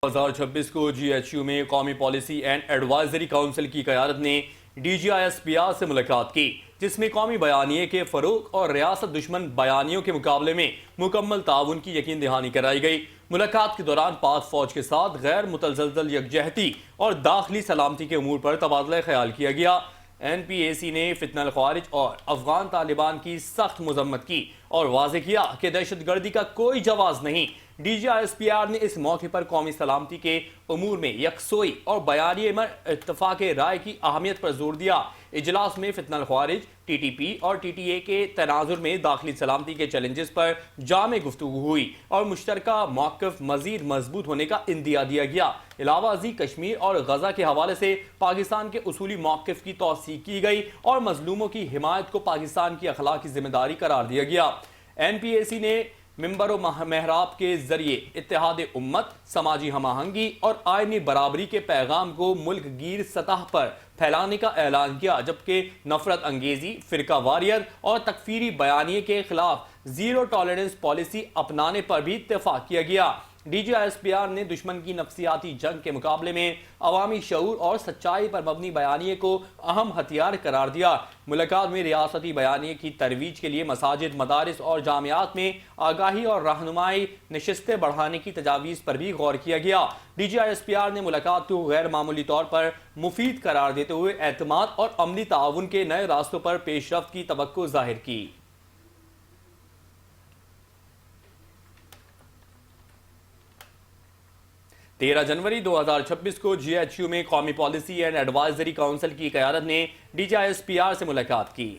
2026 کو G H you میں قومی پالیسی اینڈ ایڈوائزری کونسل کی قیادت نے D G I S P R سے ملاقات کی، جس میں قومی بیانیے کے فروغ اور ریاست دشمن بیانیوں کے مقابلے میں مکمل تعاون کی یقین دہانی کرائی گئی۔ ملاقات کے دوران پاک فوج کے ساتھ غیر متزلزل یکجہتی اور داخلی سلامتی کے امور پر تبادلہ خیال کیا گیا۔ این پی اے سی نے فتنہ الخوارج اور افغان طالبان کی سخت مذمت کی اور واضح کیا کہ دہشت گردی کا کوئی جواز نہیں۔ D G I S P R نے اس موقع پر قومی سلامتی کے امور میں یکسوئی اور بیانیے میں اتفاق رائے کی اہمیت پر زور دیا۔ اجلاس میں فتنہ الخوارج، ٹی ٹی پی اور ٹی ٹی اے کے تناظر میں داخلی سلامتی کے چیلنجز پر جامع گفتگو ہوئی اور مشترکہ موقف مزید مضبوط ہونے کا اندیا دیا گیا۔ علاوہ ازیں کشمیر اور غزہ کے حوالے سے پاکستان کے اصولی موقف کی توثیق کی گئی اور مظلوموں کی حمایت کو پاکستان کی اخلاقی ذمہ داری قرار دیا گیا۔ این پی اے سی نے ممبر و محراب کے ذریعے اتحاد امت، سماجی ہم آہنگی اور آئینی برابری کے پیغام کو ملک گیر سطح پر پھیلانے کا اعلان کیا، جبکہ نفرت انگیزی، فرقہ واریت اور تکفیری بیانیے کے خلاف زیرو ٹالرنس پالیسی اپنانے پر بھی اتفاق کیا گیا۔ D G I S P R نے دشمن کی نفسیاتی جنگ کے مقابلے میں عوامی شعور اور سچائی پر مبنی بیانیے کو اہم ہتھیار قرار دیا۔ ملاقات میں ریاستی بیانیے کی ترویج کے لیے مساجد، مدارس اور جامعات میں آگاہی اور رہنمائی نشستیں بڑھانے کی تجاویز پر بھی غور کیا گیا۔ D G I S P R نے ملاقات کو غیر معمولی طور پر مفید قرار دیتے ہوئے اعتماد اور عملی تعاون کے نئے راستوں پر پیش رفت کی توقع ظاہر کی۔ 13 جنوری 2026 کو جی ایچ یو میں قومی پالیسی اینڈ ایڈوائزری کونسل کی قیادت نے D G I S P R سے ملاقات کی۔